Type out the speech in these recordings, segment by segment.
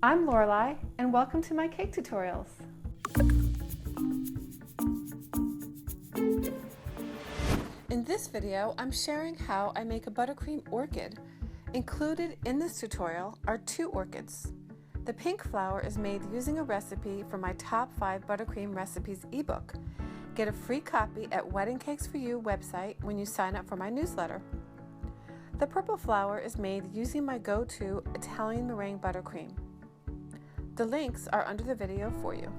I'm Lorelei, and welcome to my cake tutorials. In this video, I'm sharing how I make a buttercream orchid. Included in this tutorial are 2 orchids. The pink flower is made using a recipe from my Top 5 Buttercream Recipes ebook. Get a free copy at Wedding Cakes For You website when you sign up for my newsletter. The purple flower is made using my go-to Italian meringue buttercream. The links are under the video for you.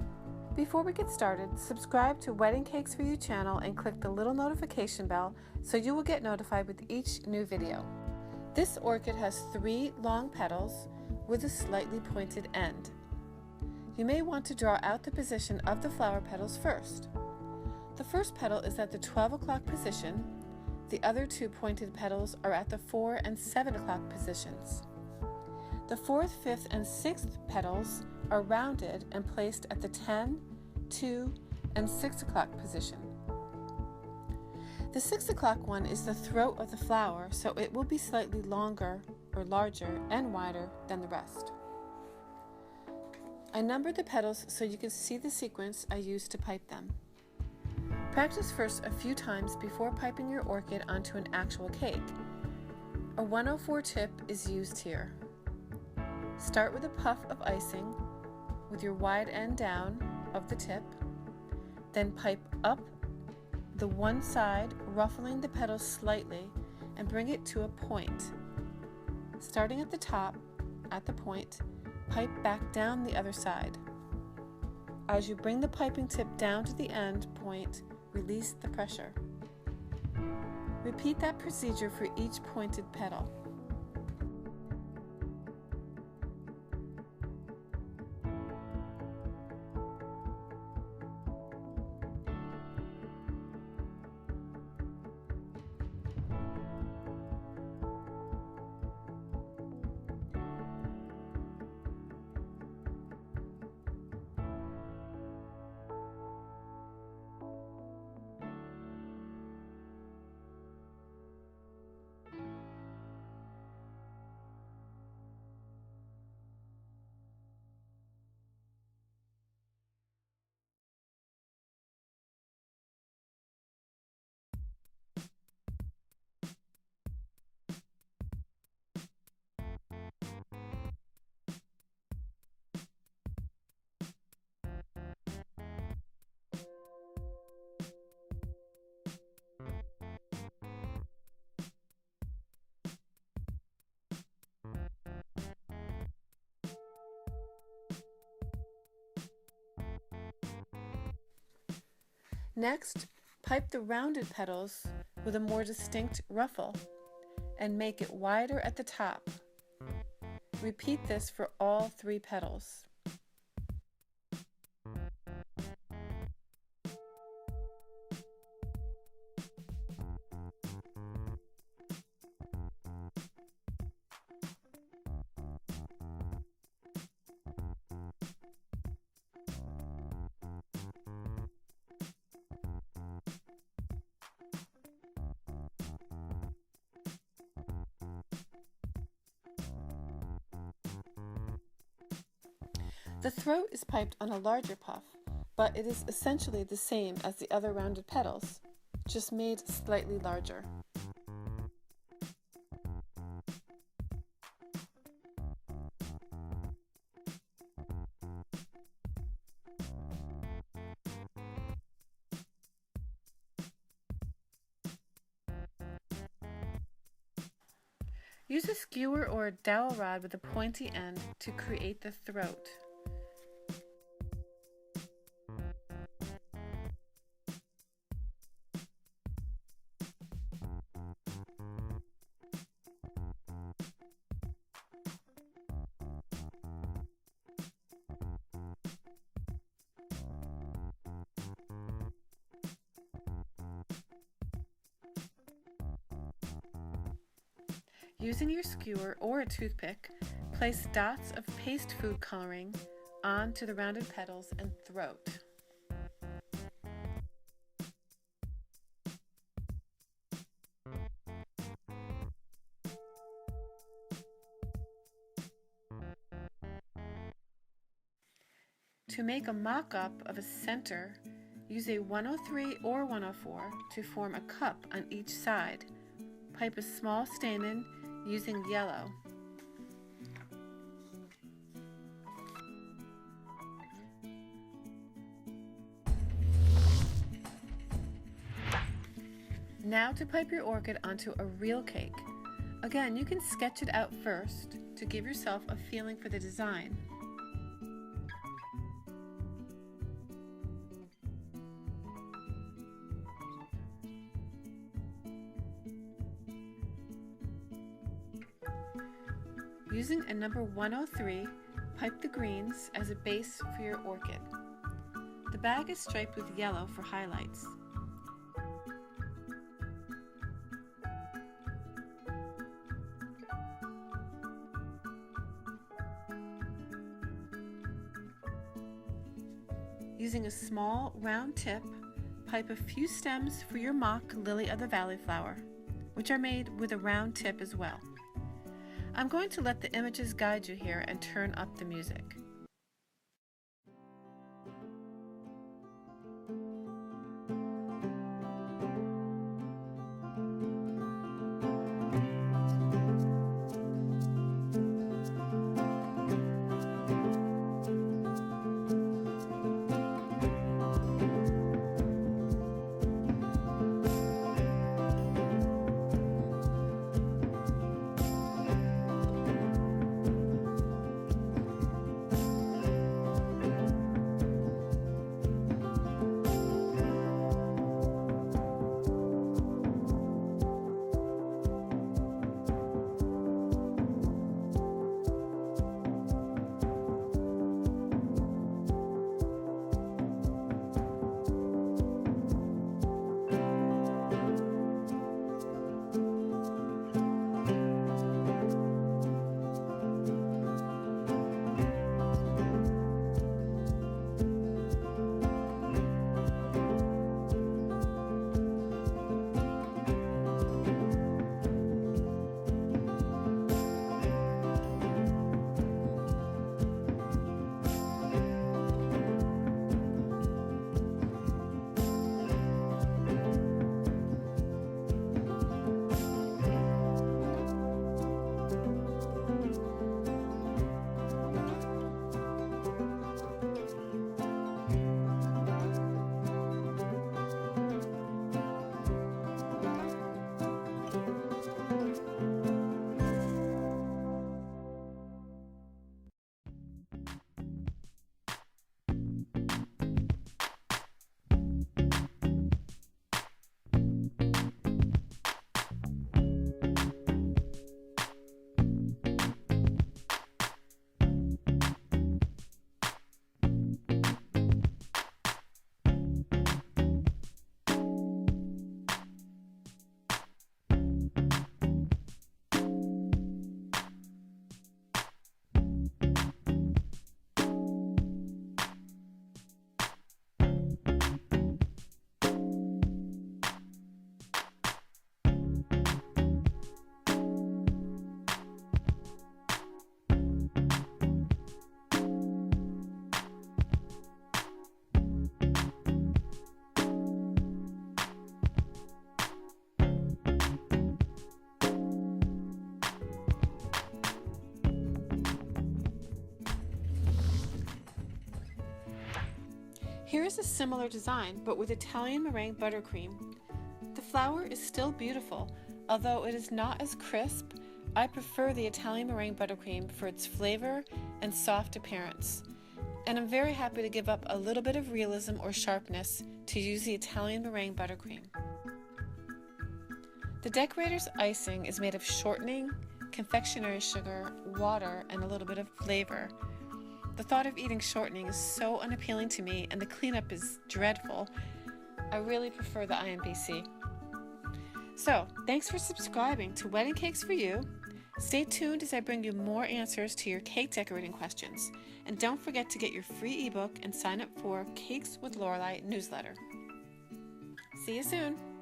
Before we get started, subscribe to Wedding Cakes For You channel and click the little notification bell so you will get notified with each new video. This orchid has 3 long petals with a slightly pointed end. You may want to draw out the position of the flower petals first. The first petal is at the 12 o'clock position. The other 2 pointed petals are at the 4 and 7 o'clock positions. The 4th, 5th, and 6th petals are rounded and placed at the 10, 2, and 6 o'clock position. The 6 o'clock one is the throat of the flower, so it will be slightly longer or larger and wider than the rest. I numbered the petals so you can see the sequence I used to pipe them. Practice first a few times before piping your orchid onto an actual cake. A 104 tip is used here. Start with a puff of icing with your wide end down of the tip, then pipe up the one side, ruffling the petals slightly, and bring it to a point. Starting at the top, at the point, pipe back down the other side. As you bring the piping tip down to the end point, release the pressure. Repeat that procedure for each pointed petal. Next, pipe the rounded petals with a more distinct ruffle and make it wider at the top. Repeat this for all 3 petals. The throat is piped on a larger puff, but it is essentially the same as the other rounded petals, just made slightly larger. Use a skewer or a dowel rod with a pointy end to create the throat. Using your skewer or a toothpick, place dots of paste food coloring onto the rounded petals and throat. To make a mock-up of a center, use a 103 or 104 to form a cup on each side. Pipe a small stamen using yellow. Now to pipe your orchid onto a real cake. Again, you can sketch it out first to give yourself a feeling for the design. Using a number 103, pipe the greens as a base for your orchid. The bag is striped with yellow for highlights. Using a small round tip, pipe a few stems for your mock lily of the valley flower, which are made with a round tip as well. I'm going to let the images guide you here and turn up the music. Here is a similar design, but with Italian meringue buttercream. The flower is still beautiful, although it is not as crisp. I prefer the Italian meringue buttercream for its flavor and soft appearance. And I'm very happy to give up a little bit of realism or sharpness to use the Italian meringue buttercream. The decorator's icing is made of shortening, confectionery sugar, water, and a little bit of flavor. The thought of eating shortening is so unappealing to me, and the cleanup is dreadful. I really prefer the IMBC. So, thanks for subscribing to Wedding Cakes for You. Stay tuned as I bring you more answers to your cake decorating questions. And don't forget to get your free ebook and sign up for Cakes with Lorelei newsletter. See you soon!